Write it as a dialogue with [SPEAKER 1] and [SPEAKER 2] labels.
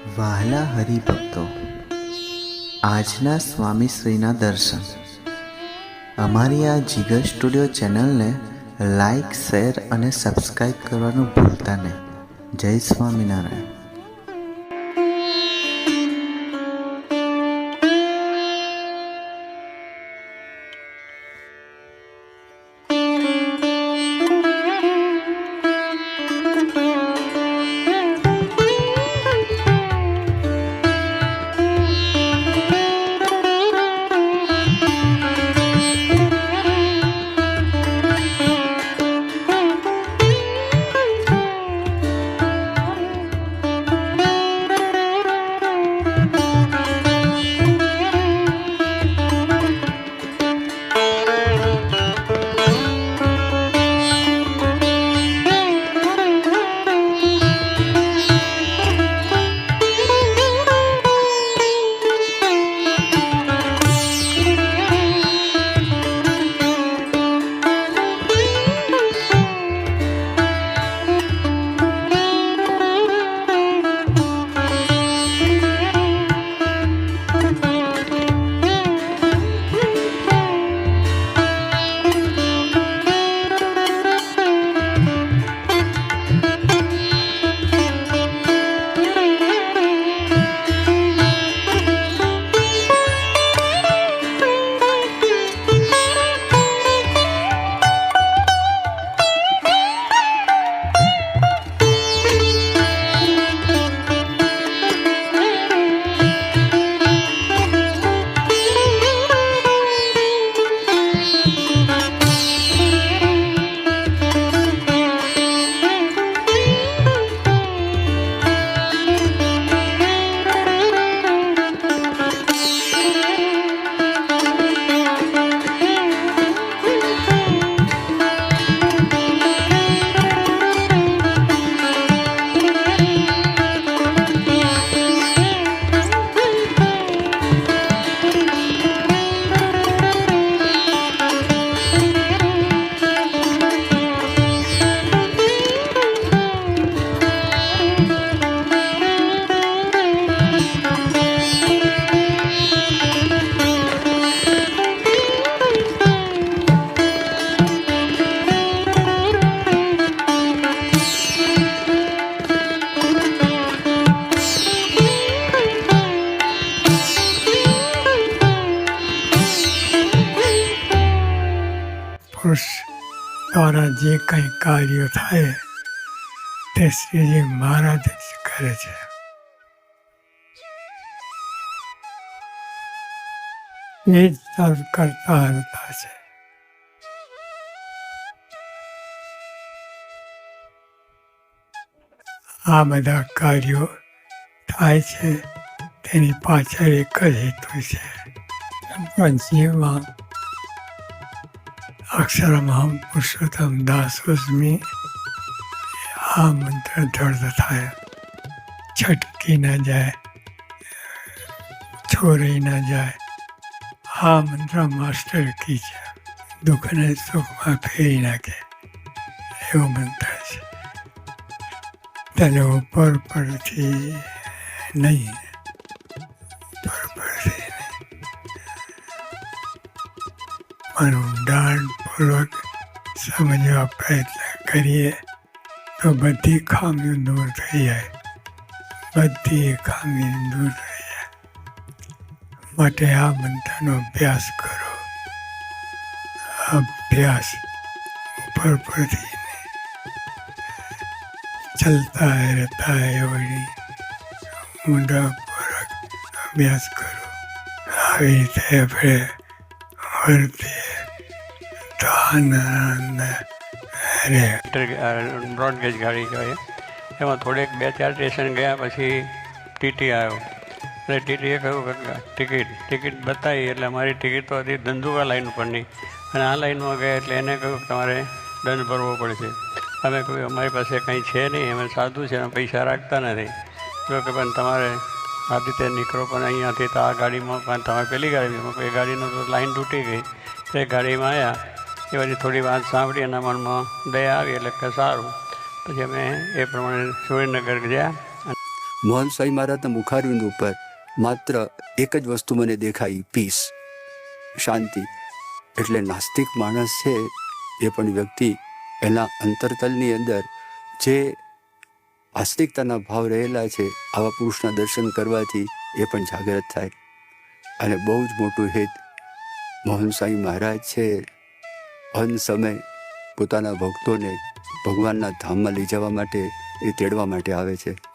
[SPEAKER 1] વહાલા હરિભક્તો, આજના સ્વામીશ્રીના દર્શન. અમારી આ જીગર સ્ટુડિયો ચેનલને લાઈક, શેર અને સબસ્ક્રાઈબ કરવાનું ભૂલતા નહીં. જય સ્વામિનારાયણ.
[SPEAKER 2] પુરુષ દ્વારા જે કંઈ કાર્યો થાય તે શ્રીજી મહારાજ જ કરે છે. એ જ સર્વ કરતા હરતા છે. આ બધા કાર્યો થાય છે તેની પાછળ એક જ હેતુ છે. આપણા જીવમાં અક્ષરમહમ પુરુષોત્તમ દાસોસ્મિ આ મંત્ર દૃઢ થાય, છટકી ન જાય, છોરાઈ ન જાય. આ મંત્ર માસ્ટર કી છે, દુઃખને સુખમાં ફેરી નાખે એવો મંત્ર છે. તેને ઉપર પરથી નહીં, પણ ઊંડાણપૂર્વક સમજવા પ્રયત્ન કરીએ તો બધી ખામીઓ દૂર થઈ જાય, બધી ખામી દૂર થઈ જાય. માટે આ મંત્રનો અભ્યાસ કરો. અભ્યાસ ઉપર પરથી ચલતા રહેતા એવડી ઊંડાણપૂર્વક અભ્યાસ કરો. આવી રીતે આપણે વર્તીએ તો આનંદ રહે.
[SPEAKER 3] બ્રોડગેજ ગાડી કહેવાય. એમાં થોડેક 2-4 સ્ટેશન ગયા પછી ટીટી આવ્યો. એટલે ટીટીએ કહ્યું કે ટિકિટ બતાવી. એટલે અમારી ટિકિટ તો હતી ધંધુકા લાઈન ઉપરની, અને આ લાઈનમાં ગયા એટલે એને કહ્યું કે તમારે દંડ ભરવો પડશે. અમે કહ્યું અમારી પાસે કંઈ છે નહીં, અમે સાધુ છે, અમે પૈસા રાખતા નથી. તો કે પણ તમારે આ રીતે નીકળો, પણ અહીંયાથી તો આ ગાડીમાં પણ તમારે પેલી ગાડીમાં એ ગાડીનો તો લાઈન તૂટી ગઈ. એ ગાડીમાં આવ્યા. એ પછી થોડી વાત સાંભળી, એના મનમાં દયા આવી એટલે કે સારું. પછી અમે એ પ્રમાણે સુરેન્દ્રનગર ગયા.
[SPEAKER 4] મોહન સ્વામી મહારાજના મુખારવિંદ ઉપર માત્ર એક જ વસ્તુ મને દેખાઈ, પીસ, શાંતિ. એટલે નાસ્તિક માણસ છે એ પણ વ્યક્તિ એના અંતરતલની અંદર જે આસ્તિકતાના ભાવ રહેલા છે, આવા પુરુષના દર્શન કરવાથી એ પણ જાગૃત થાય. અને બહુ જ મોટું હિત મોહન સ્વામી મહારાજ છે અંત સમય પોતાના ભક્તોને ભગવાનના ધામમાં લઈ જવા માટે, એ તેડવા માટે આવે છે.